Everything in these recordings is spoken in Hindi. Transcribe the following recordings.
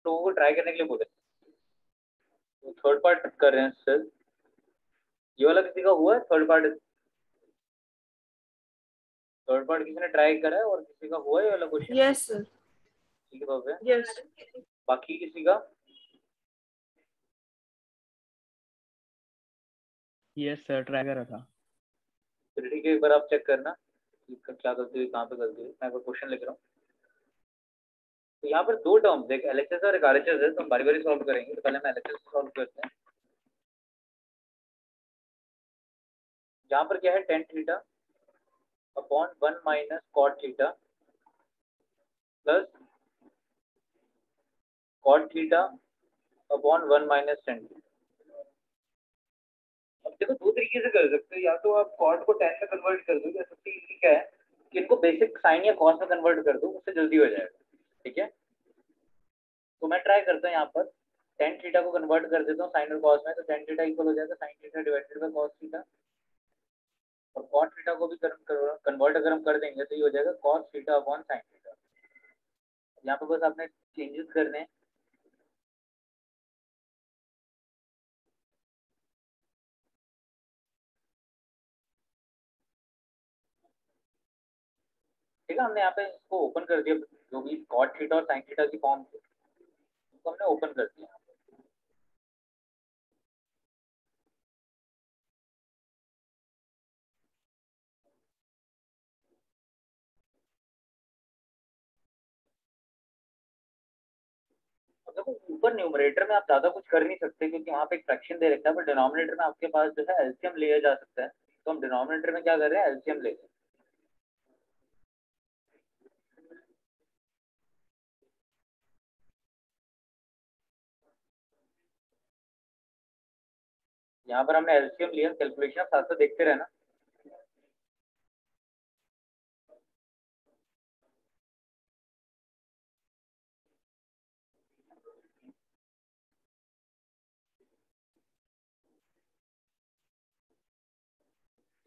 लोगों को ट्राई करने के लिए बोले, तो थर्ड पार्ट कर रहे हैं सर। ये वाला किसी का हुआ है थर्ड पार्ट? थर्ड पार्ट किसी ने ट्राई करा है और किसी का हुआ है ये वाला क्वेश्चन? Yes sir. ठीक है बाबू। यस। बाकी किसी का? यस सर, ट्राई करा था। फिर ठीक है, एक बार आप चेक करना इसका क्या गलती हुई, कहाँ पे गलती हुई। मैं क्वेश्चन लिख रहा हूँ। तो यहाँ पर दो टर्म्स, एक एलएचएस और एक आरएचएस है, तो हम बारी बारी सॉल्व करेंगे। तो पहले हम एलएचएस सॉल्व करते हैं। यहाँ पर क्या है, tan theta upon 1 minus cot theta plus cot theta upon 1 minus tan theta. अब देखो दो तरीके से कर सकते हो, या तो आप कॉट को टेन में कन्वर्ट कर दो, या सबसे इजी क्या है कि इनको बेसिक साइन या कॉस में कन्वर्ट कर दो, उससे जल्दी हो जाएगा। ठीक है, तो मैं ट्राई करता हूँ यहाँ पर टेन थीटा को कन्वर्ट कर देता हूँ साइन और कॉस में। तो टेन थीटा इक्वल हो जाएगा sine theta divided by cos theta, और कॉट थीटा को भी कन्वर्ट अगर हम कर देंगे तो ये हो जाएगा cos theta upon sine theta. यहाँ पर बस आपने चेंजेस करने हैं। ठीक है, हमने यहाँ पे इसको ओपन कर दिया, जो भी कॉट थीटा और साइन थीटा की फॉर्म थी उसको हमने ओपन कर दिया। देखो ऊपर न्यूमरेटर में आप ज्यादा कुछ कर नहीं सकते, क्योंकि वहाँ पे एक फ्रैक्शन दे रखा है, पर डिनोमिनेटर में आपके पास जो है एलसीएम लिया जा सकता है। तो हम डिनोमिनेटर में क्या कर रहे हैं, एलसीएम ले रहे हैं। यहाँ पर हमने एलसीएम लिया, कैलकुलेशन साथ साथ देखते रहना।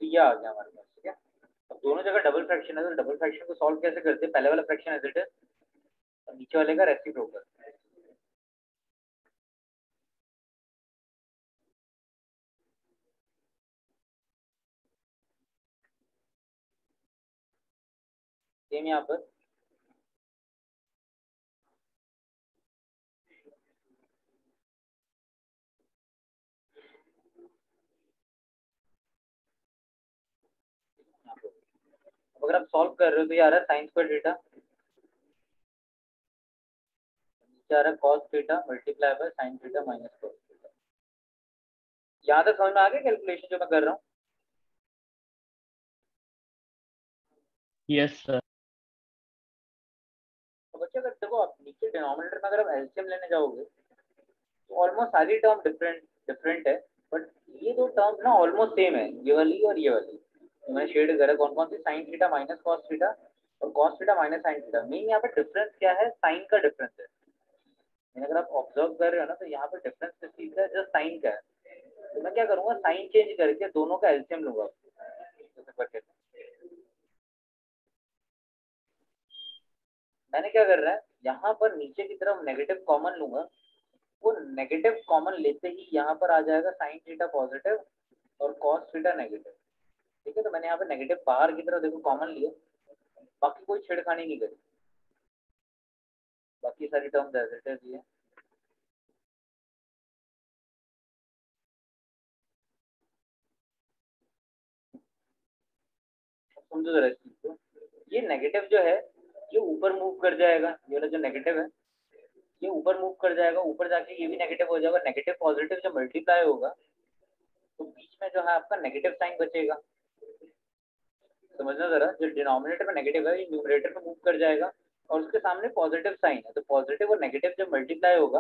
तो ये आ गया हमारे पास। ठीक है, अब दोनों जगह डबल फ्रैक्शन है, तो डबल फ्रैक्शन को सॉल्व कैसे करते हैं, पहले वाला फ्रैक्शन एज इट इज और नीचे वाले का रेसिप्रोकल। सेम यहाँ पर अब अगर आप सॉल्व कर रहे हो तो ये आ रहा है साइन स्क्वायर थीटा, नीचे आ रहा है cos theta multiply by sine theta minus cos theta. यहाँ तक समझ में आ गया कैलकुलेशन जो मैं कर रहा हूँ? Yes sir. तो बच्चे अगर देखो आप नीचे डिनोमिनेटर में अगर आप एलसीएम लेने जाओगे तो ऑलमोस्ट सारी टर्म डिफरेंट डिफरेंट है, बट ये दो टर्म्स ना ऑलमोस्ट सेम है, ये वाली और ये वाली। तो मैंने शेड करा कौन कौन सी, sine theta minus cos theta और cos theta minus sine theta. Main यहाँ पे डिफरेंस क्या है, साइन का डिफरेंस है। अगर आप ऑब्जर्व कर रहे हो ना, तो यहाँ पे डिफरेंस किस चीज का है, जस्ट साइन का है। तो मैं क्या करूंगा, साइन चेंज करके दोनों का एलसीएम लूंगा। मैंने क्या कर रहा है, यहाँ पर नीचे की तरफ नेगेटिव कॉमन लूंगा, वो नेगेटिव कॉमन लेते ही यहाँ पर आ जाएगा साइन थीटा पॉजिटिव और कॉस थीटा नेगेटिव। ठीक है, तो मैंने यहाँ पे नेगेटिव बाहर की तरफ देखो कॉमन लिया, बाकी कोई छेड़खानी नहीं करी, बाकी सारी टर्म्स एज इट इज है। समझो जरा इस चीज को, ये नेगेटिव जो है ये ऊपर मूव कर जाएगा, ये वाला जो नेगेटिव है ये ऊपर मूव कर जाएगा, ऊपर जाके ये भी नेगेटिव हो जाएगा। नेगेटिव पॉजिटिव जब मल्टीप्लाई होगा तो बीच में जो है आपका नेगेटिव साइन बचेगा। समझना जरा, जो डिनोमिनेटर में नेगेटिव है ये न्यूमरेटर में मूव कर जाएगा, और उसके सामने पॉजिटिव साइन है, तो पॉजिटिव और नेगेटिव जब मल्टीप्लाई होगा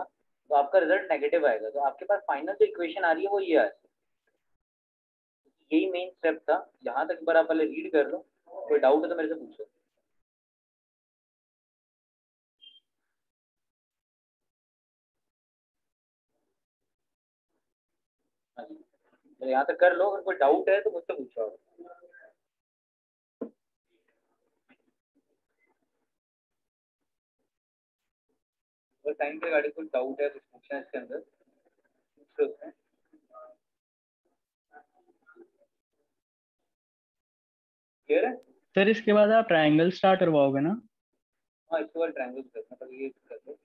तो आपका रिजल्ट नेगेटिव आएगा। तो आपके पास फाइनल जो इक्वेशन आ रही है वो ये है। यही मेन स्टेप था, यहाँ तक एक बार आप पहले रीड कर लो, कोई डाउट है तो मेरे से पूछो। हाँ जी, तो यहाँ तक कर लो, अगर कोई डाउट है तो मुझसे पूछो आप। अगर साइन के गाड़ी कुछ डाउट है कुछ पूछना है इसके अंदर पूछ लो उसमें। क्लियर है? सर इसके बाद आप ट्रायंगल स्टार्ट करवाओगे ना? हाँ इसके बाद ट्रायंगल करना पहले ये कर दो।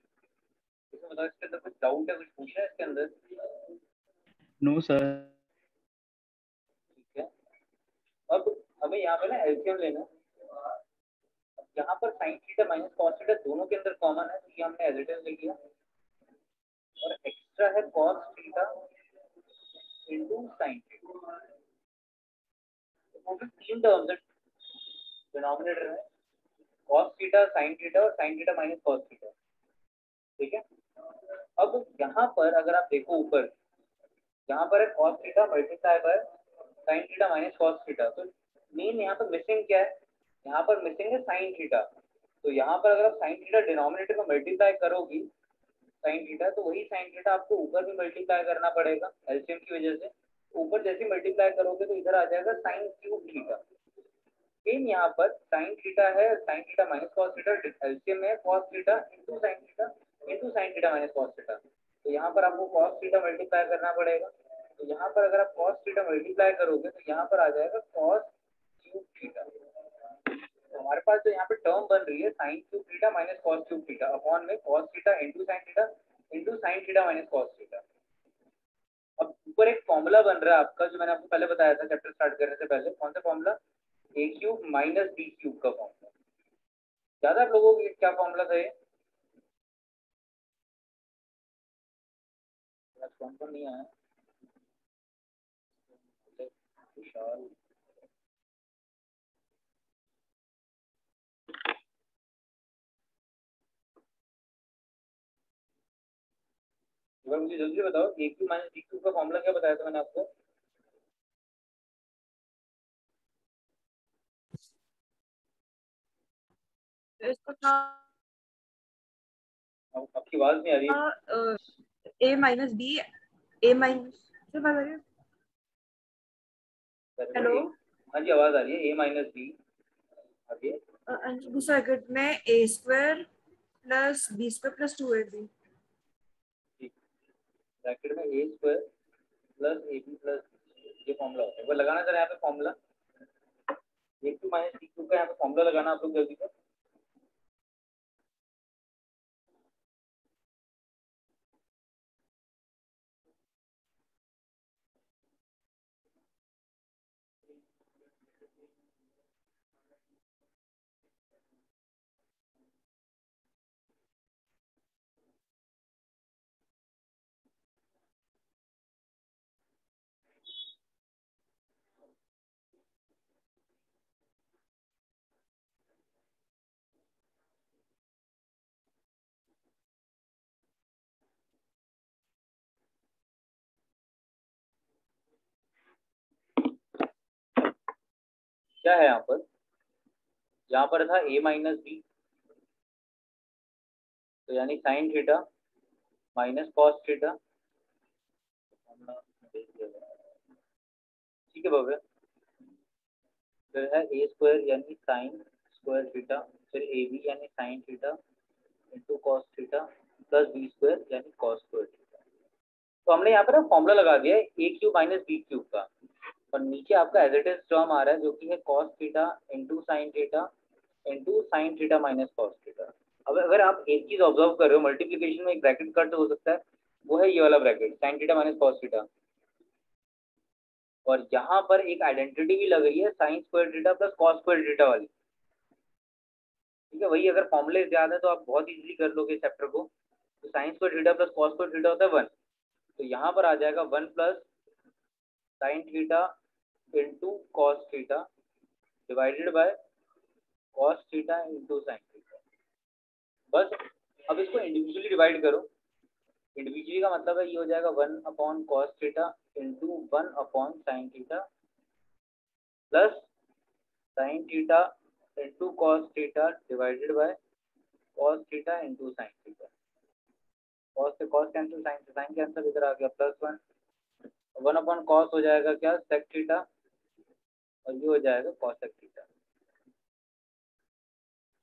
इसमें बताओ इसके अंदर कुछ डाउट है कुछ पूछना है इसके अंदर? No sir. ठीक है। अब हमें यहाँ पे ना एलसीएम लेना है। अब यहाँ पर sine theta minus cos theta दोनों के अंदर कॉमन है तो ये हमने एज इट इज लिख दिया और एक्स्ट्रा है cos theta into sine theta. Total तीन टर्म्स है डिनोमिनेटर में, कॉस थीटा साइन थीटा और sign theta minus cos theta. ठीक है। अब यहाँ पर अगर आप देखो ऊपर यहाँ पर है cos theta multiply by sine theta minus cos theta, तो मेन यहाँ पर मिसिंग क्या है? यहाँ पर मिसिंग है साइन थीटा। तो यहाँ पर अगर आप साइन थीटा डिनोमिनेटर में मल्टीप्लाई करोगी साइन थीटा तो वही साइन थीटा आपको ऊपर भी मल्टीप्लाई करना पड़ेगा एलसीएम की वजह से। ऊपर जैसे मल्टीप्लाई करोगे तो इधर आ जाएगा साइन क्यूब थीटा। सेम यहाँ पर साइन थीटा है sine theta minus cos theta LCM है cos theta into sine theta minus cos theta. तो यहाँ पर आपको कॉस थीटा मल्टीप्लाई करना पड़ेगा। तो यहाँ पर अगर आप कॉस थीटा मल्टीप्लाई करोगे तो यहाँ पर आ जाएगा कॉस क्यूब थीटा। तो हमारे पास जो यहाँ पे टर्म बन रही है sine cube theta minus cos cube theta upon में cos theta into sine theta minus cos theta. अब ऊपर एक फॉर्मूला बन रहा है आपका जो मैंने आपको पहले बताया था चैप्टर स्टार्ट करने से पहले। कौन सा formula? A cube minus b cube का फॉर्मूला। ज्यादा आप लोगों को क्या फॉर्मूला था ये? कौन कौन नहीं आया? विशाल एक बार मुझे जल्दी बताओ ए क्यूब माइनस बी क्यूब का फॉर्मूला क्या बताया था मैंने आपको? इसका था आपकी आवाज नहीं आ रही है। ए माइनस बी ए माइनस हेलो हाँ जी आवाज आ रही है। ए माइनस बी आगे दूसरा ब्रैकेट में a square plus b square plus 2ab। Bracket में a square plus a b plus ये फॉर्मूला होता है। वो लगाना जरा यहाँ पे formula a cube minus b cube का यहाँ पे फॉर्मूला लगाना आप लोग जल्दी से। क्या है यहाँ पर था ए माइनस बी तो यानी sine theta minus cos theta. ठीक है भव्य। फिर है ए स्क्वायर यानी साइन स्क्वायर थीटा फिर ए बी यानी sine theta into cos theta plus b square यानी कॉस स्क्वायर थीटा। तो हमने यहाँ पर फॉर्मूला लगा दिया है a cube minus b cube का और नीचे आपका एज इट इज टर्म आ रहा है जो कि है cos theta into sine theta minus cos theta. अब अगर आप एक चीज ऑब्जर्व कर रहे हो मल्टीप्लीकेशन में एक ब्रैकेट कट हो सकता है वो है ये वाला bracket sign theta minus cos theta और यहाँ पर एक आइडेंटिटी भी लग रही है sign square theta plus cos square theta वाली। ठीक है। वही अगर फॉर्मूले याद है तो आप बहुत इजीली कर लोगे चैप्टर को। तो sign square theta plus cos square theta होता है 1 तो यहाँ पर आ जाएगा 1 plus sign theta into cos theta divided by cos theta into sine theta. बस अब इसको इंडिविजुअली डिवाइड करो। इंडिविजुअली का मतलब है ये हो जाएगा 1 upon cos theta into 1 upon sine theta plus sign theta into cos theta divided by cos theta into sine theta. Cos से कॉस कैंसिल साइन से साइन कैंसिल इधर आ गया प्लस 1 अपॉन कॉस हो जाएगा क्या सेक थीटा और ये हो जाएगा कॉस सेक थीटा।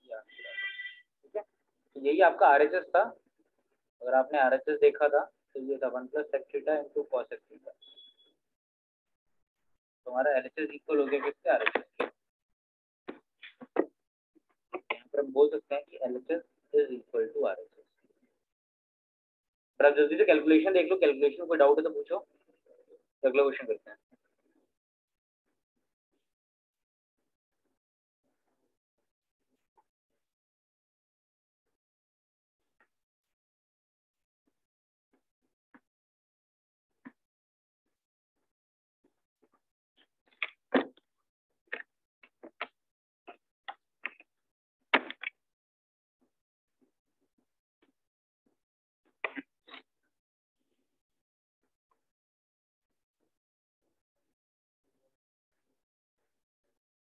ठीक है। तो यही आपका आरएचएस था अगर आपने आरएचएस देखा था तो ये था 1 + sec theta into cosec theta. तो हमारा एलएचएस इक्वल हो गया किसके, आरएचएस के। यहाँ पर हम बोल सकते हैं कि LHS is equal to RHS. पर आप जल्दी से कैलकुलेशन देख लो, कैलकुलेशन कोई डाउट है तो पूछो, अगला क्वेश्चन करते हैं।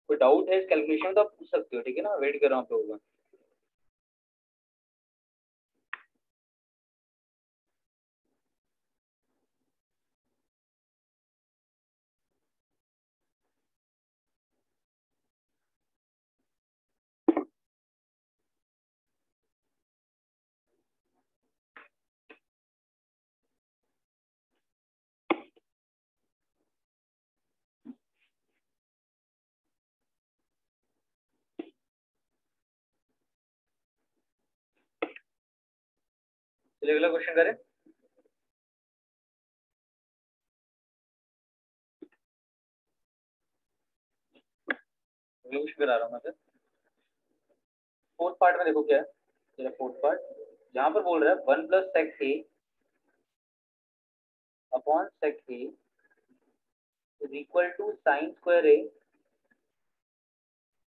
कोई डाउट है इस कैलकुलेशन तो आप पूछ सकते हो, ठीक है ना, वेट कर रहा हूँ आप लोगों का। चलिए अगला क्वेश्चन करें। अगला क्वेश्चन करा रहा हूँ मैं सर। फोर्थ पार्ट में देखो क्या है, चलिए फोर्थ पार्ट यहाँ पर बोल रहा है 1 + sec a upon sec a is equal to sine square a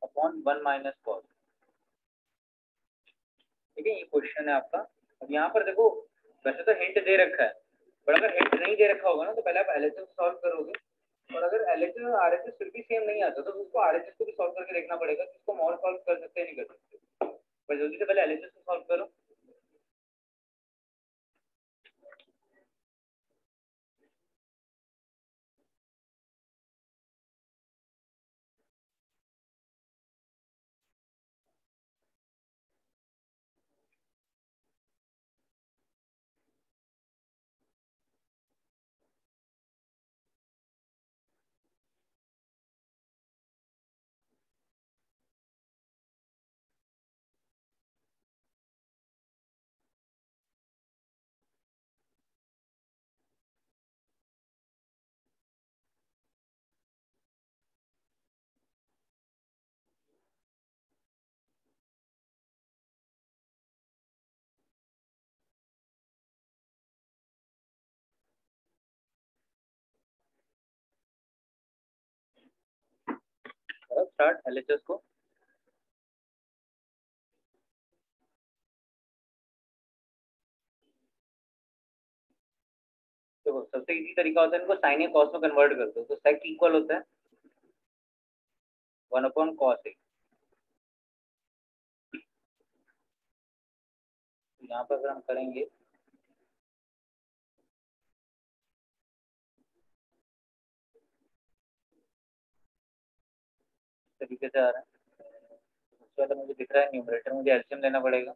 upon 1 - cos। ठीक है, ये क्वेश्चन है आपका। अब यहाँ पर देखो, वैसे तो हिंट दे रखा है, पर अगर हिंट नहीं दे रखा होगा ना तो पहले आप एलएचएस सॉल्व करोगे, और अगर एलएचएस और आरएचएस फिर भी सेम नहीं आता तो उसको आरएचएस को भी सॉल्व करके देखना पड़ेगा, जिसको मॉड सॉल्व कर सकते हैं नहीं कर सकते। पर जल्दी से पहले एलएचएस को सॉल्व करो। स्टार्ट एलएचएस को। देखो सबसे इजी तरीका होता है इनको साइन या कॉस में कन्वर्ट कर दो, तो सेक इक्वल होता है 1/cos a। यहाँ पर अगर हम करेंगे इस तरीके से आ रहा है, उसके बाद मुझे दिख रहा है न्यूमरेटर मुझे एलसीएम लेना पड़ेगा।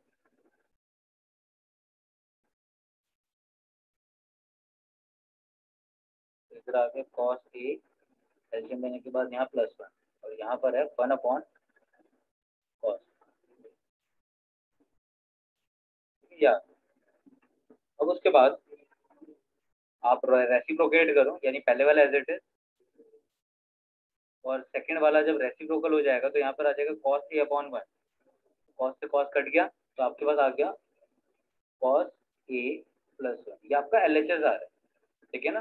इधर आगे cos a, एलसीएम लेने के बाद यहाँ +1, और यहाँ पर है 1/cos। या अब उसके बाद आप रेसिप्रोकेट करो, यानी पहले वाला एज इट इज, और सेकंड वाला जब रेसिप्रोकल हो जाएगा तो यहाँ पर आ जाएगा cos a/1। cos से cos कट गया तो आपके पास आ गया cos a +1। ये आपका एलएचएस आ रहा है, ठीक है ना।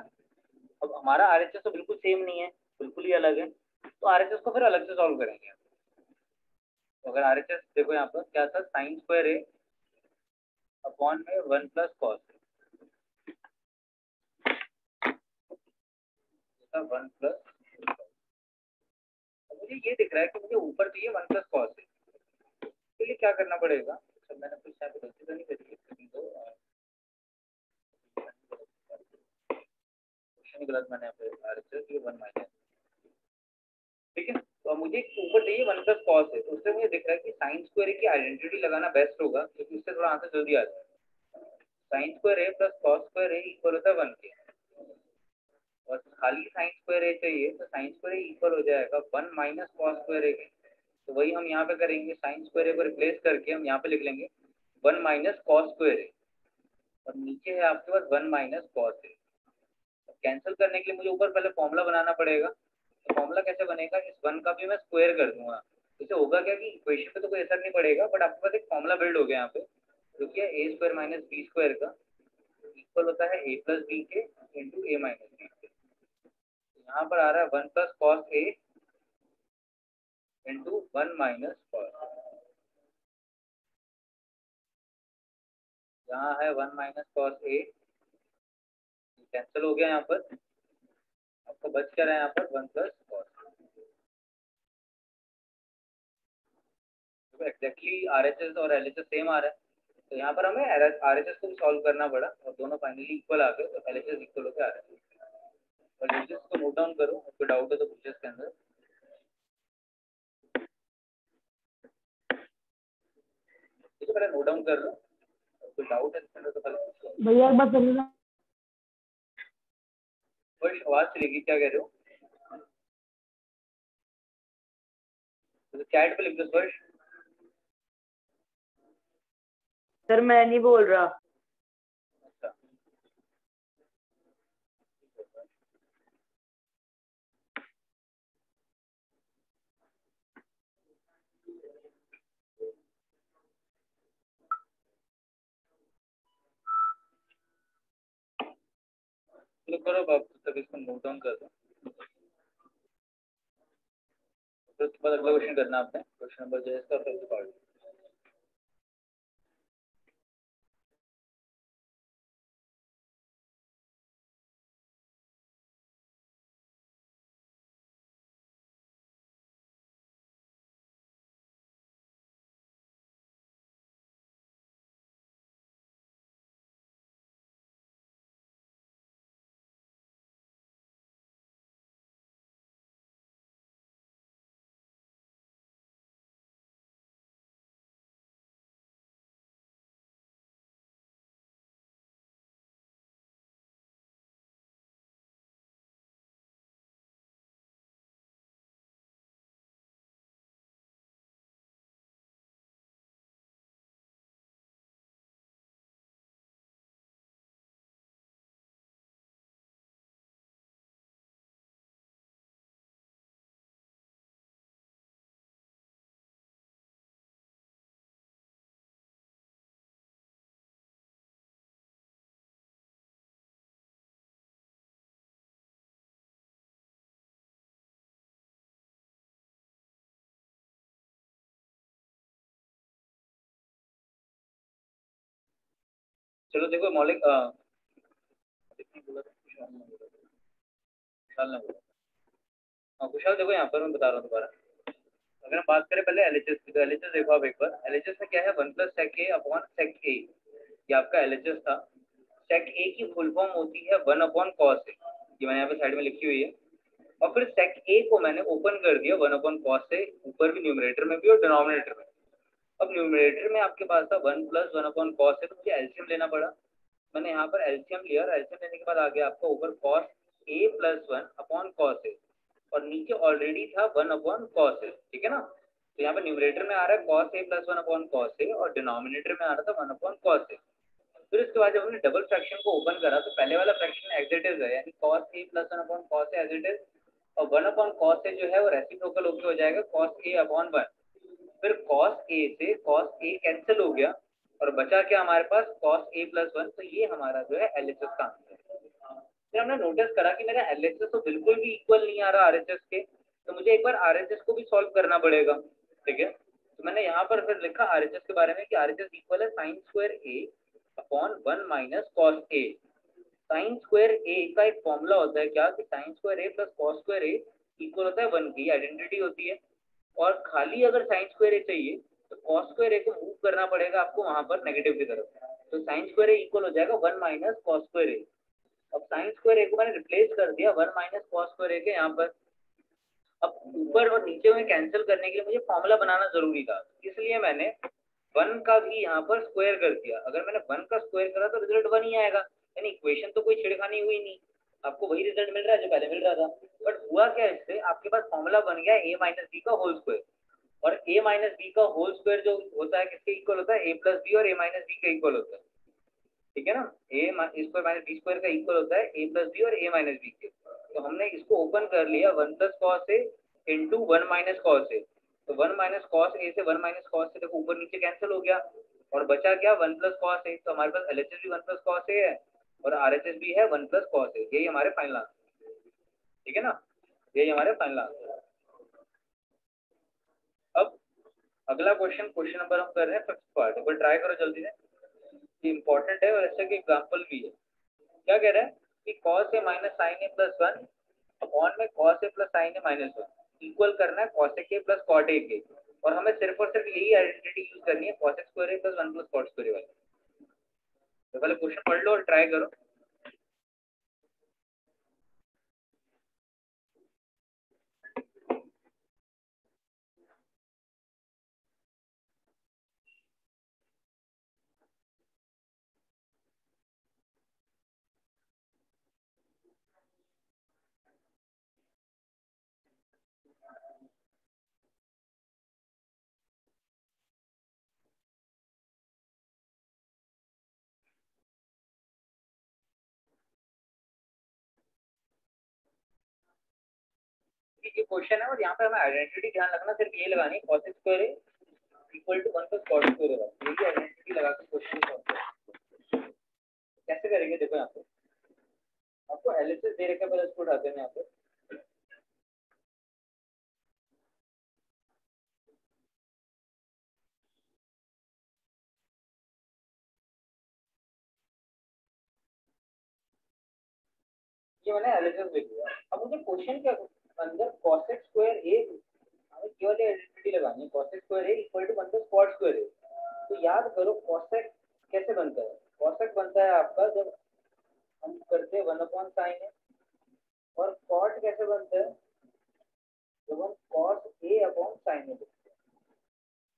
अब हमारा आरएचएस तो बिल्कुल सेम नहीं है, बिल्कुल ही अलग है, तो आरएचएस को फिर अलग से सॉल्व करेंगे। तो अगर आरएचएस देखो यहाँ पर क्या था, साइन स्क्वायर a अपॉन में 1 + cos a, 1 + मुझे ये दिख रहा है कि मुझे ऊपर चाहिए 1 + cos a, इसके लिए क्या करना पड़ेगा। अच्छा मैंने कुछ यहाँ पे गलती तो नहीं करी है, तो क्वेश्चन गलत मैंने यहाँ पे आरएचएस ये 1 - ठीक है। तो अब मुझे ऊपर चाहिए 1 + cos है, तो उससे मुझे दिख रहा है कि साइन स्क्वायर की आइडेंटिटी लगाना बेस्ट होगा, क्योंकि उससे थोड़ा आंसर जल्दी आ जाएगा। Sine square A plus cos square a equal होता है 1 के, और खाली साइन स्क्वायर ए चाहिए तो साइन स्क्वायर ए इक्वल हो जाएगा 1 माइनस कॉस स्क्वायर ए के। तो वही हम यहाँ पे करेंगे, साइन स्क्वायर ए को रिप्लेस करके हम यहाँ पे लिख लेंगे 1 माइनस कॉस स्क्वायर ए, और नीचे है आपके पास 1 माइनस कॉस ए। कैंसिल करने के लिए मुझे ऊपर पहले फॉर्मूला बनाना पड़ेगा। तो फॉर्मूला कैसे बनेगा, इस 1 का भी मैं स्क्वायर कर दूंगा। इससे होगा क्या कि इक्वेशन पे तो कोई असर नहीं पड़ेगा, बट आपके पास एक फॉर्मूला बिल्ड हो गया यहाँ पे, जो कि है a square minus b square का इक्वल होता है ए प्लस बी के इंटू ए माइनस बी के। यहाँ पर आ रहा है 1 plus cos a into 1 minus cos, यहाँ है 1 माइनस कॉस ए, कैंसिल हो गया। यहाँ पर आपको बच क्या रहा है, यहाँ पर 1 प्लस कॉस। तो एक्जैक्टली आरएचएस और एलएचएस सेम आ रहा है, तो यहाँ पर हमें आरएचएस को भी सॉल्व करना पड़ा और दोनों फाइनली इक्वल आ गए, तो एलएचएस इक्वल होकर आ रहा है। और एलएचएस को नोट डाउन करो, आपको डाउट है तो पूछे इसके अंदर। तो पहले नोट डाउन कर लो, कोई डाउट है इसके अंदर तो पहले भैया एक बात करिएगा। कोई आवाज चलेगी, क्या कह रहे हो? तो चैट पे लिख दो स्पर्श। सर मैं नहीं बोल रहा। अच्छा, चलो करो बाप, तब इसको नोट डाउन कर दो, फिर उसके बाद अगला क्वेश्चन करना आपने, क्वेश्चन नंबर जो है इसका फिफ्थ पार्ट। चलो देखो मौलिक कुशाल देखो यहाँ पर मैं बता रहा हूँ दोबारा। अगर हम बात करें पहले एलएचएस की, तो एलएचएस देखो आप एक बार, एलएचएस में क्या है 1 प्लस सेक ए अपॉन सेक ए, ये आपका एलएचएस था। सेक ए की फुल फॉर्म होती है 1 अपॉन कॉस ए, ये मैंने यहाँ पे साइड में लिखी हुई है। और फिर सेक ए को मैंने ओपन कर दिया 1 अपॉन कॉस ए, ऊपर भी न्यूमरेटर में भी और डिनोमिनेटर में। अब न्यूमरेटर में आपके पास था 1 प्लस 1 अपॉन कॉस ए, तो मुझे एलसीएम लेना पड़ा। मैंने यहाँ पर एलसीएम लिया, और एलसीएम लेने के बाद आ गया आपका ऊपर cos a plus 1 upon cos ए, और नीचे ऑलरेडी था 1 अपॉन कॉस ए, ठीक है ना। तो यहाँ पर न्यूमरेटर में आ रहा है cos a plus 1 upon cos ए, और डिनोमिनेटर में आ रहा था 1 अपॉन कॉस ए। फिर इसके बाद जब हमने डबल फ्रैक्शन को ओपन करा, तो पहले वाला फ्रैक्शन एज इट इज है, यानी cos a plus 1 upon cos a as it is, और 1 अपॉन कॉस ए जो है वो रेसिप्रोकल होकर हो जाएगा कॉस ए अपॉन 1। फिर कॉस ए से कॉस ए कैंसिल हो गया, और बचा क्या हमारे पास, कॉस ए प्लस 1। तो ये हमारा जो है एलएचएस का आंसर है। फिर हमने नोटिस करा कि मेरा एलएचएस तो बिल्कुल भी इक्वल नहीं आ रहा आरएचएस के, तो मुझे एक बार आरएचएस को भी सॉल्व करना पड़ेगा, ठीक है। तो मैंने यहाँ पर फिर लिखा आरएचएस के बारे में कि आरएचएस इक्वल है साइन स्क्वायर ए अपॉन 1 माइनस कॉस ए। साइन स्क्वायर ए का एक फॉर्मूला होता है क्या, कि sine square A plus cos square a equal होता है 1 की, आइडेंटिटी होती है। और खाली अगर साइन स्क्वायर ए चाहिए तो कॉस स्क्वायर ए को मूव करना पड़ेगा आपको वहां पर नेगेटिव की तरफ, तो साइन स्क्वायर ए इक्वल हो जाएगा 1 माइनस कॉस स्क्वायर ए। अब साइन स्क्वायर ए को मैंने रिप्लेस कर दिया 1 माइनस कॉस स्क्वायर ए के यहाँ पर। अब ऊपर और नीचे में कैंसिल करने के लिए मुझे फॉर्मूला बनाना जरूरी था, इसलिए मैंने 1 का भी यहाँ पर स्क्वायर कर दिया। अगर मैंने 1 का स्क्वायर करा तो रिजल्ट 1 ही आएगा, यानी इक्वेशन तो कोई छिड़खानी हुई नहीं, आपको वही रिजल्ट मिल रहा है जो पहले मिल रहा था। बट हुआ क्या, इससे आपके पास फॉर्मूला बन गया a माइनस बी का होल स्क्वायर, और a माइनस बी का होल स्क्वायर जो होता है किसके इक्वल होता है, a प्लस बी और a माइनस बी के इक्वल होता है, ठीक है ना। a square minus b square का इक्वल होता है a प्लस बी और a माइनस बी के। तो हमने इसको ओपन कर लिया 1 plus cos a into 1 minus cos a, तो 1 माइनस कॉस ए से 1 माइनस कॉस ए देखो ऊपर नीचे कैंसिल हो गया, और बचा क्या 1 प्लस कॉस ए। तो हमारे पास एलएचएस भी 1 प्लस कॉस ए है और आरएचएस भी है 1 प्लस कॉस ए, यही हमारे फाइनल आंसर, ठीक है ना, यही हमारे फाइनल आंसर है। अब अगला क्वेश्चन नंबर हम कर रहे हैं फिफ्थ पार्ट, एक बार ट्राई करो जल्दी से, ये इंपॉर्टेंट है और ऐसे की एग्जांपल भी है। क्या कह रहा है कि cos a minus sine a plus 1 upon में cos a plus sine a minus 1 equal करना है cos a के प्लस cot a के, और हमें सिर्फ और सिर्फ यही आइडेंटिटी यूज करनी है cos square a plus 1 plus cot square a वाली। तो पहले क्वेश्चन पढ़ लो और ट्राई करो। ये क्वेश्चन है और यहाँ पे हमें आइडेंटिटी ध्यान रखना, सिर्फ ये लगानी है cos square a equal to 1 plus cot square a, यही आइडेंटिटी लगा के क्वेश्चन सॉल्व करें। कैसे करेंगे देखो, यहाँ पे आपको एलएचएस दे रखा है, पहले इसको उठाते हैं यहाँ पे। ये मैंने एलएचएस लिख दिया। अब मुझे क्वेश्चन के अंदर cos स्क्वायर a हमें केवल आइडेंटिटी लगानी है, cos square a equal to 1 plus cot square a। तो याद करो cos कैसे बनता है, cos बनता है आपका जब हम करते हैं 1 अपॉन साइन ए, और cot कैसे बनता है जब हम cos a अपॉन साइन ए लिखते हैं,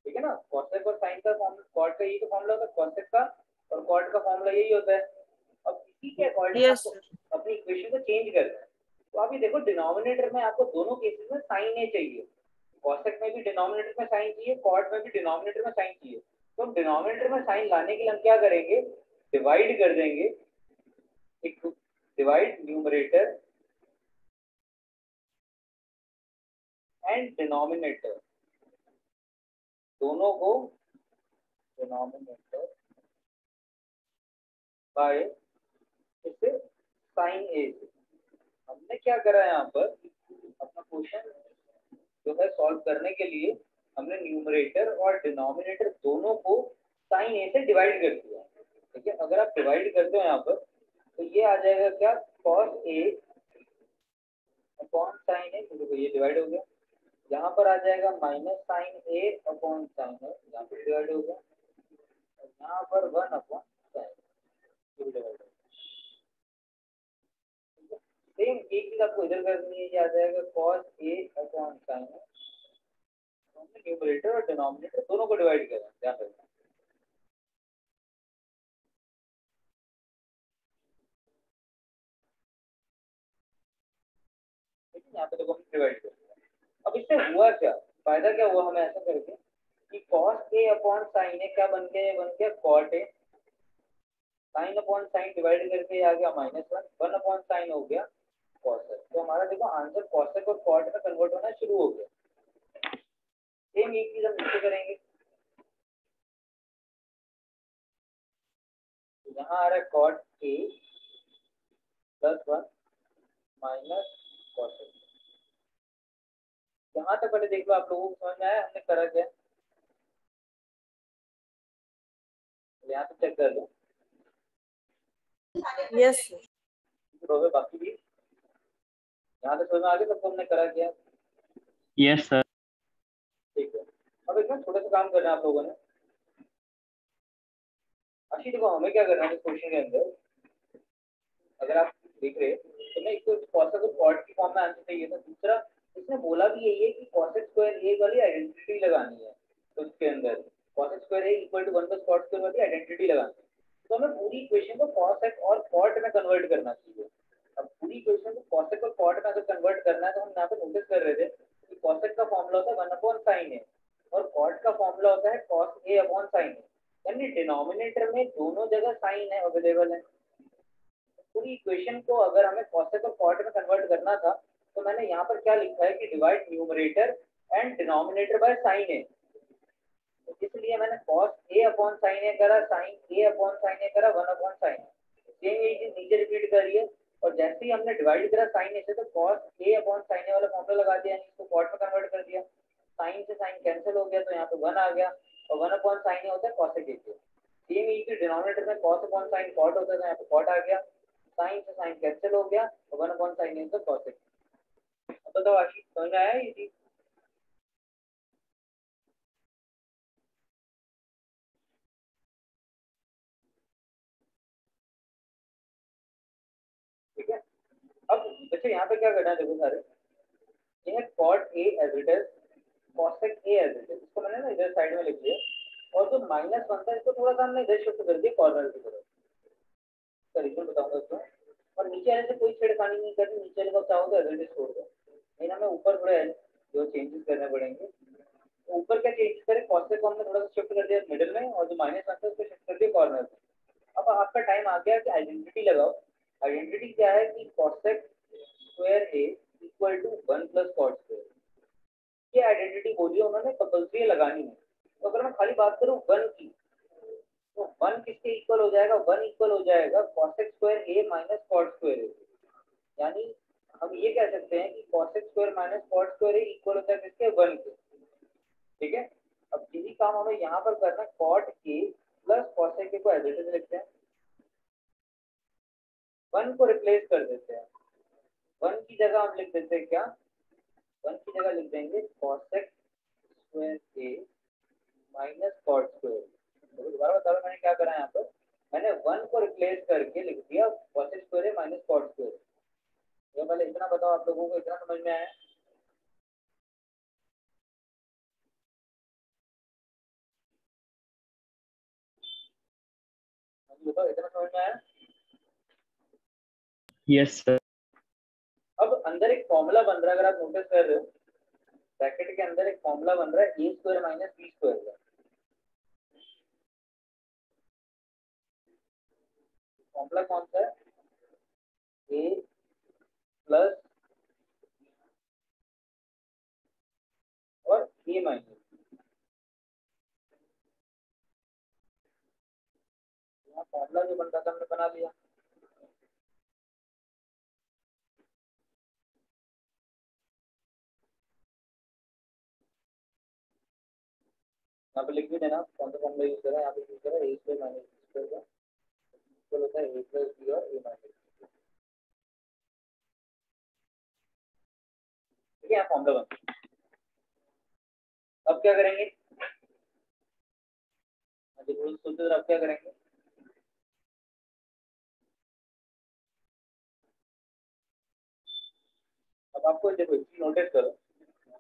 ठीक है ना। cos और साइन का फॉर्म, cot का यही तो फॉर्मूला होता है cos का, और cot का फॉर्मूला यही होता है। अब इसी के अकॉर्डिंग यस आपको सर। अपनी इक्वेशन को चेंज करना है। तो आप ये देखो डिनोमिनेटर में आपको दोनों केसेस में साइन ए चाहिए, कॉसेक में भी डिनोमिनेटर में साइन चाहिए, कॉट में भी डिनोमिनेटर में साइन चाहिए। तो हम डिनोमिनेटर में साइन लाने के लिए हम क्या करेंगे, डिवाइड कर देंगे, एक डिवाइड न्यूमरेटर एंड डिनोमिनेटर, दोनों को डिनोमिनेटर बाय इससे साइन ए से। हमने क्या करा यहाँ पर, अपना क्वेश्चन जो है सॉल्व करने के लिए हमने न्यूमरेटर और डिनोमिनेटर दोनों को साइन ए से डिवाइड कर दिया, ठीक है। अगर आप डिवाइड करते हो यहाँ पर तो ये आ जाएगा क्या, cos a अपॉन साइन ए, देखो ये डिवाइड हो गया, यहाँ पर आ जाएगा माइनस साइन ए अपॉन साइन ए, यहाँ पर डिवाइड हो गया, और यहाँ पर 1 अपॉन साइन ए डिवाइड हो गया। सेम एक चीज आपको इधर करनी है, ये आ जाएगा cos a अपॉन साइन ए, हमने न्यूमरेटर और डिनोमिनेटर दोनों को डिवाइड करा, ध्यान रखना। लेकिन यहाँ पे देखो हम डिवाइड कर दिया। अब इससे हुआ क्या, फायदा क्या हुआ हमें ऐसा करके कि cos a अपॉन साइन ए क्या बन गया, ये बन गया cot a, sine upon sine divide करके आ गया -1, 1 अपॉन साइन हो गया cos। तो हमारा देखो आंसर cos और cot में कन्वर्ट होना शुरू हो गया। सेम एक चीज हम नीचे करेंगे, तो यहाँ आ रहा है cot a plus 1 minus cos a। यहाँ तक पहले देख लो, आप लोगों को समझ में आया हमने करा क्या, यहाँ से चेक कर लो। Yes sir. बाकी भी यहाँ से समझ में आ गया सबको हमने करा क्या। Yes sir. ठीक है, अब एक ना छोटा सा काम करना है आप लोगों ने। अच्छी देखो हमें क्या करना है इस क्वेश्चन के अंदर, अगर आप देख रहे तो मैं इसको cos और cot की फॉर्म में आंसर चाहिए था। दूसरा इसने बोला भी यही है कि cos स्क्वायर ए वाली आइडेंटिटी लगानी है, तो इसके अंदर cos square a equal to 1 plus cot square वाली आइडेंटिटी लगानी है। तो हमें पूरी इक्वेशन को cos x और cot में कन्वर्ट करना चाहिए। अब पूरी इक्वेशन को cos x और cot में अगर कन्वर्ट करना है तो हम यहाँ पे नोटिस कर रहे थे कि cos x का फॉर्मूला होता है 1 अपॉन sin a और cot का फॉर्मूला होता है cos a upon sin a, यानी डिनोमिनेटर में दोनों जगह साइन है अवेलेबल है। पूरी इक्वेशन को अगर हमें cos x और cot में कन्वर्ट करना था तो मैंने यहाँ पर क्या लिखा है कि divide numerator and denominator by sine a. तो इसलिए मैंने cos a upon sin a करा, sin a upon sin a करा 1 अपॉन sin a। सेम यही चीज नीचे रिपीट करी है और जैसे ही हमने डिवाइड करा sin a से तो cos a upon sin a वाला फॉर्मूला लगा दिया, इसको cot में कन्वर्ट कर दिया, sin से sin कैंसिल हो गया तो यहाँ पे 1 आ गया और 1 अपॉन sin a होता है cos a। सेम यही चीज डिनोमिनेटर में cos अपॉन sin cot होता है तो यहाँ पे cot आ गया, sin से sin कैंसिल हो गया और 1 अपॉन sin a होता है cos a। अब बताओ आशीष समझ में आया ये चीज? ठीक है। अब बच्चे यहाँ पे क्या करना है देखो सारे, ये है cot a as it is, cosec a as it is, इसको मैंने ना इधर साइड में लिख दिया और जो माइनस वन था इसको थोड़ा सा हमने इधर शिफ्ट कर दिया कॉर्नर की तरफ। इसका रीजन बताऊंगा इसको। और नीचे आने से कोई छेड़खानी नहीं करनी, नीचे वाले को चाहो तो एज इट इज छोड़ दो, नहीं हमें ऊपर थोड़े जो चेंजेस करने पड़ेंगे। तो ऊपर क्या चेंज करें, cosec को हमने थोड़ा सा शिफ्ट कर दिया मिडिल में और जो माइनस वन था उसको शिफ्ट कर दिया कॉर्नर में। अब आपका टाइम आ गया कि आइडेंटिटी लगाओ। आइडेंटिटी क्या है कि cosec square a equal to 1 plus cot square. ये आइडेंटिटी बोली है उन्होंने, कंपल्सरी लगानी है। तो अगर मैं खाली बात करूं 1 की तो 1 किसके इक्वल हो जाएगा, 1 इक्वल हो जाएगा cosec square a minus cot square a। यानी हम ये कह सकते हैं कि cosec square minus cot square a equal होता है किसके, 1 के। ठीक है। अब यही काम हमें यहाँ पर करना है, cot a plus cosec a को एज इट इज लिखते हैं, 1 को रिप्लेस कर देते हैं। 1 की जगह हम लिख देते हैं क्या, 1 की जगह लिख देंगे cosec square a minus cot square. तो दोबारा बता रहा मैंने क्या करा यहाँ पर, मैंने 1 को रिप्लेस करके लिख दिया cosec square a minus cot square. ये पहले इतना बताओ आप लोगों को, इतना समझ में आया? बताओ इतना समझ में आया? Yes sir. अब अंदर एक फॉर्मूला बन रहा है, अगर आप नोटिस कर रहे हो ब्रैकेट के अंदर एक फॉर्मूला बन रहा है a square minus b square का। फॉर्मूला कौन सा है, ए प्लस और ए माइनस। यहाँ फॉर्मूला जो बन रहा था हमने बना लिया। यहाँ पे लिख भी देना कौन सा फॉर्मूला यूज करा है, यहाँ पे यूज करा है a square minus b square का इक्वल होता है ए प्लस बी और ए माइनस। ठीक है, यहाँ फॉर्मूला बन। अब क्या करेंगे, सोचते अब क्या करेंगे, अब आपको देखो नोटिस करो,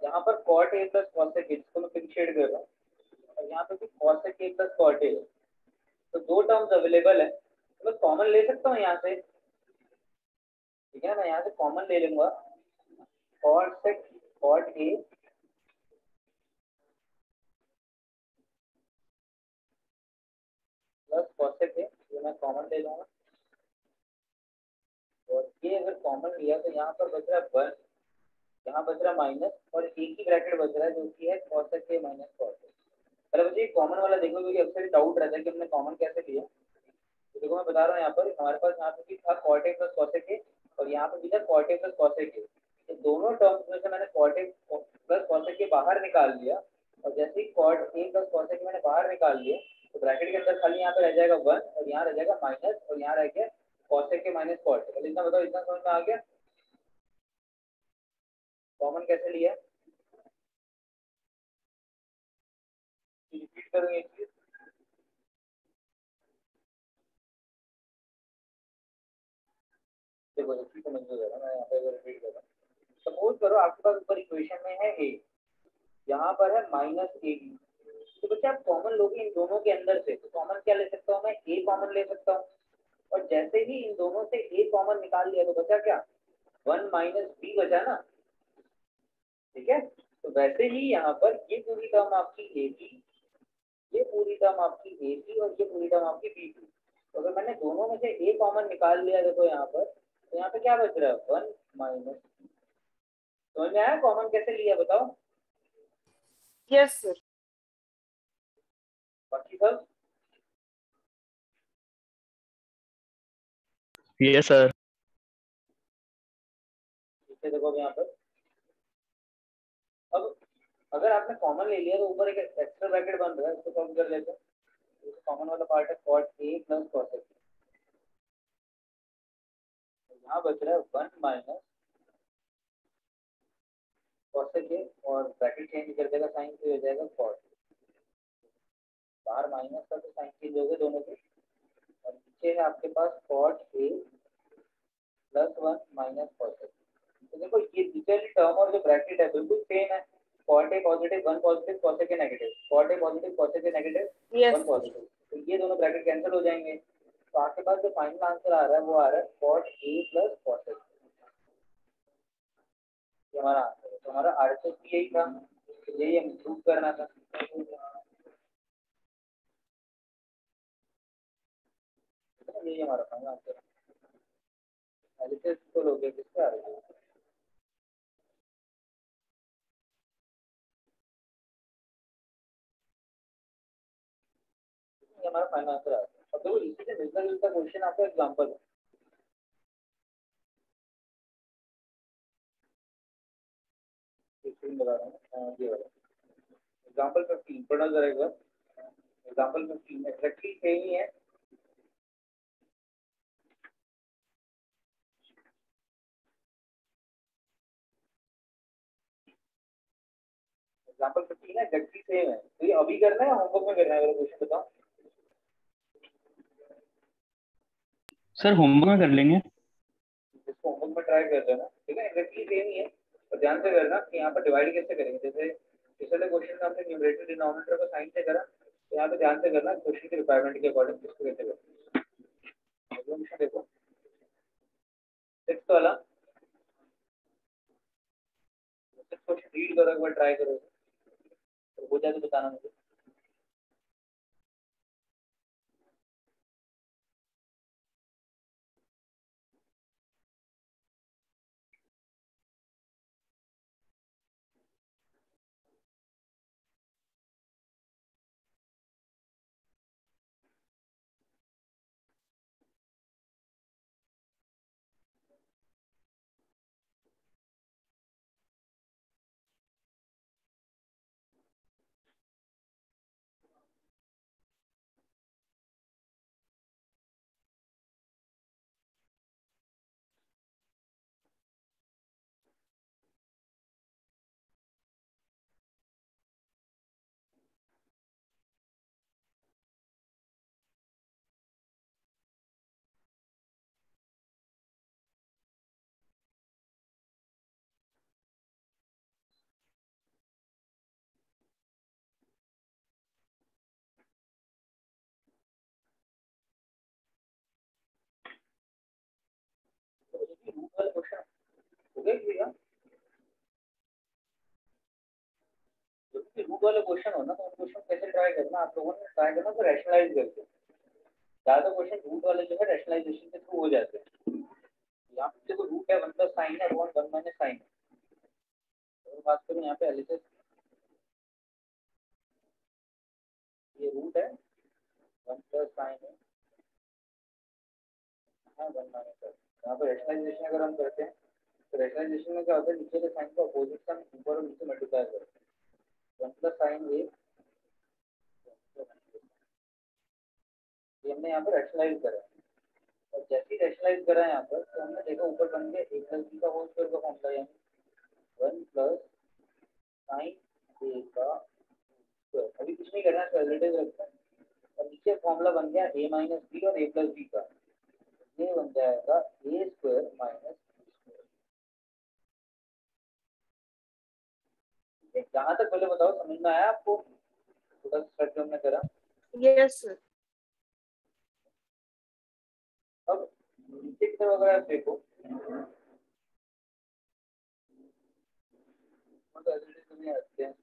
यहाँ पर cot a plus cosec a, जिसको मैं पिंक शेड कर रहा हूँ, और यहाँ पे भी cosec a plus cot a है। तो दो टर्म्स अवेलेबल है तो मैं कॉमन ले सकता हूँ यहाँ से। ठीक है, मैं यहाँ से कॉमन ले लूंगा cosec cot a plus cosec a, ये मैं कॉमन ले लूंगा और ये अगर कॉमन लिया तो यहाँ पर बच रहा है 1, यहाँ बच रहा माइनस और एक ही ब्रैकेट बच रहा है जो कि है cosec a minus cot a। पहले मुझे कॉमन वाला देखो क्योंकि अक्सर डाउट रहता है कि हमने कॉमन कैसे लिया। तो देखो मैं बता रहा हूँ, यहाँ पर हमारे पास यहाँ पे भी था cot a plus cosec a और यहाँ पे भी था cot a plus cosec a। तो दोनों टर्म्स में से मैंने cot a plus cosec a बाहर निकाल लिया और जैसे ही cot a plus cosec a मैंने बाहर निकाल लिया तो ब्रैकेट के अंदर खाली यहाँ पे रह जाएगा 1 और यहाँ रह जाएगा माइनस और यहाँ रह गया cosec a minus cot a। इतना बताओ, इतना समझ में आ गया कॉमन कैसे लिया? रिपीट करूँ एक चीज, देखो एक चीज समझ में आ रहा है, मैं यहाँ पे रिपीट कर रहा हूँ। सपोज करो आपके पास ऊपर इक्वेशन में है ए, यहाँ पर है माइनस ए बी, तो बच्चे आप कॉमन लोगे इन दोनों के अंदर से, तो कॉमन क्या ले सकता हूँ मैं, ए कॉमन ले सकता हूँ, और जैसे ही इन दोनों से ए कॉमन निकाल लिया तो बचा क्या, 1 माइनस बी बचा ना, ठीक है। तो वैसे ही यहाँ पर ये पूरी टर्म आपकी ए बी, ये पूरी टर्म आपकी ए सी, और ये पूरी टर्म आपकी बी सी। तो अगर मैंने दोनों में से ए कॉमन निकाल लिया देखो यहाँ पर, तो यहाँ पे क्या बच रहा है, 1 माइनस। समझ में आया कॉमन कैसे लिया बताओ? Yes sir. बाकी सब यस सर। ठीक है। देखो अब यहाँ पर, अब अगर आपने कॉमन ले लिया तो ऊपर एक एक्स्ट्रा ब्रैकेट बन रहा है, उसको कॉमन कर लेते हैं। कॉमन वाला पार्ट है cot a plus cos a, यहाँ बच रहा है 1 माइनस cos a, और ब्रैकेट चेंज कर देगा साइन से हो जाएगा cos, बाहर माइनस का तो साइन चेंज हो गए दोनों के, और नीचे है आपके पास cot a plus 1 minus cos a। तो देखो ये नीचे वाली टर्म और जो ब्रैकेट है बिल्कुल सेम है, cot a positive 1 positive cos a negative, cot a positive cos a negative yes 1 positive, तो ये दोनों ब्रैकेट कैंसिल हो जाएंगे। तो आपके पास जो फाइनल आंसर आ रहा है वो आ रहा है cot a plus cos a, ये हमारा आंसर है। तो हमारा आरएचएस भी यही था, तो यही हमें प्रूव करना था। यही हमारा फाइनल आंसर है। आरएचएस तो लोगे किसका आरएचएस, ये हमारा फाइनल आंसर आ गया। अब देखो इसी से मिलता जुलता क्वेश्चन आपका एग्जांपल है, स्क्रीन बता रहा हूँ ये वाला एग्जांपल 15 पढ़ना जरा एक बार। एग्जांपल 15 एक्जेक्टली सेम ही है। एग्जांपल 15 है, एक्जेक्टली सेम है। तो ये अभी करना है होमवर्क में करना है, मेरा क्वेश्चन बताओ। सर होमवर्क में कर लेंगे। इसको होमवर्क में ट्राई कर लेना, ठीक है। एक्जेक्टली सेम ही है, और ध्यान से करना कि यहाँ पर डिवाइड कैसे करेंगे। जैसे पिछले क्वेश्चन में हमने न्यूमरेटर डिनोमिनेटर को साइन से करा, तो यहाँ पे ध्यान से करना क्वेश्चन की रिक्वायरमेंट के अकॉर्डिंग इसको कैसे करना। अगला क्वेश्चन देखो, 6 वाला। 6 क्वेश्चन रीड करो एक बार, ट्राई करो, तो हो जाए तो बताना मुझे। रूट वाला क्वेश्चन हो गया क्लियर? जब भी रूट वाला क्वेश्चन हो ना, तो क्वेश्चन कैसे ट्राई करना, आप लोगों ने ट्राई करना तो रैशनलाइज करके। ज्यादा क्वेश्चन रूट वाले जो है रैशनलाइजेशन के थ्रू हो जाते हैं। यहाँ पे देखो रूट है 1 प्लस साइन है, 1 माइनस साइन है। अगर बात करूँ यहाँ पे एलिसिस, ये रूट है 1 प्लस साइन है, 1 माइनस साइन। यहाँ पे रैशनलाइजेशन अगर हम करते हैं, तो रैशनलाइजेशन में क्या होता है, नीचे के साइन का अपोजिट साइन ऊपर और नीचे मल्टीप्लाई करते हैं। 1 प्लस साइन ए, ये हमने यहाँ पे रैशनलाइज करा है। और जैसे ही रैशनलाइज करा है यहाँ पर, तो हमने देखा ऊपर बन गया ए प्लस बी का होल स्क्वायर का फॉर्मूला, यानी 1 प्लस साइन ए का स्क्वायर। अभी कुछ नहीं करना है, रिलेटिव रखना है। और नीचे फॉर्मूला बन गया ए माइनस बी और ए प्लस बी का, ये बन जाएगा ए स्क्वायर माइनस बी स्क्वायर। जहाँ तक पहले बताओ समझ में आया आपको? तो छोटा सा स्टेप जो हमने करा। Yes sir. अब नीचे की तरफ अगर आप देखो तो एलसीडी में आते हैं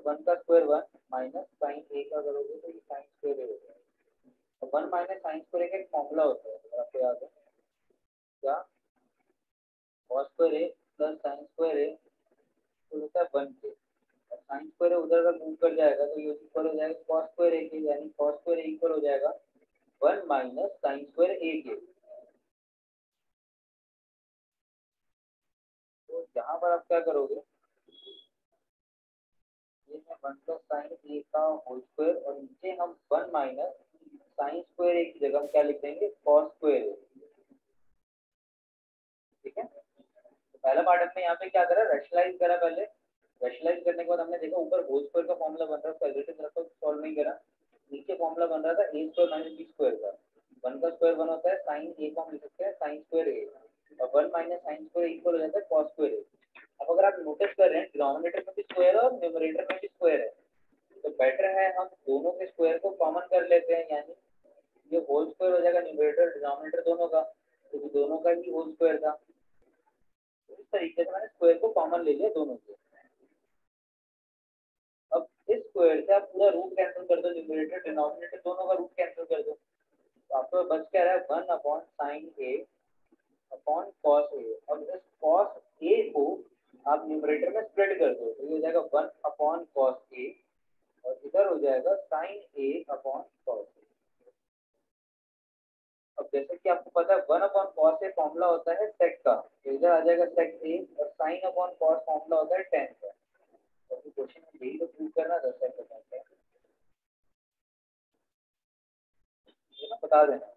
वन का स्क्वायर वन माइनस साइन ए का करोगे तो ये साइन स्क्वायर ए हो जाएगा। वन माइनस साइन स्क्वायर का एक फॉर्मूला होता है, अगर आपको याद है क्या, कॉस स्क्वायर ए प्लस साइन स्क्वायर ए तो होता है वन के, और साइन स्क्वायर उधर का मूव कर जाएगा तो ये इक्वल हो जाएगा कॉस स्क्वायर ए के, यानी कॉस स्क्वायर ए इक्वल हो जाएगा वन माइनस साइन स्क्वायर ए के। तो यहाँ पर आप क्या करोगे, ये है वन प्लस साइन ए का होल स्क्वायर और नीचे हम वन माइनस साइन स्क्वायर ए की जगह हम क्या लिख देंगे कॉस स्क्वायर ए। ठीक है, तो पहला पार्ट हमने यहाँ पे क्या करा, रैशनलाइज करा। पहले रैशनलाइज करने के बाद हमने देखा ऊपर होल स्क्वायर का फॉर्मूला बन रहा है, पॉजिटिव तरफ तो सॉल्व नहीं करा। नीचे फॉर्मूला बन रहा था ए स्क्वायर माइनस बी स्क्वायर का। वन का स्क्वायर वन होता है साइन ए को हम लिख सकते हैं साइन स्क्वायर ए, और one minus sine square equal हो जाता है कॉस स्क्वायर ए। अब अगर आप नोटिस कर रहे हैं डिनोमिनेटर में भी स्क्वायर और न्यूमरेटर में भी स्क्वायर है, तो बेटर है हम दोनों के स्क्वायर को कॉमन कर लेते हैं, यानी ये होल स्क्वायर हो जाएगा न्यूमरेटर डिनोमिनेटर दोनों का, क्योंकि दोनों का ही होल स्क्वायर था। तो इस तरीके से मैंने स्क्वायर को कॉमन ले लिया दोनों से। अब इस स्क्वायर से आप पूरा रूट कैंसिल कर दो, न्यूमरेटर डिनोमिनेटर दोनों का रूट कैंसिल कर दो, तो आपको बच क्या रहा है वन अपॉन साइन ए अपॉन कॉस ए। अब इस कॉस ए को आप न्यूमरेटर में स्प्लिट कर दो तो ये हो जाएगा वन अपॉन कॉस ए, और इधर हो जाएगा साइन ए अपॉन कॉस ए। अब जैसे कि आपको पता है one upon cos a formula होता है सेक का, तो इधर आ जाएगा सेक ए, और साइन अपॉन कॉस फॉर्मूला होता है टेन का। तो क्वेश्चन में यही तो प्रूव करना था सेक का, ये ना बता देना।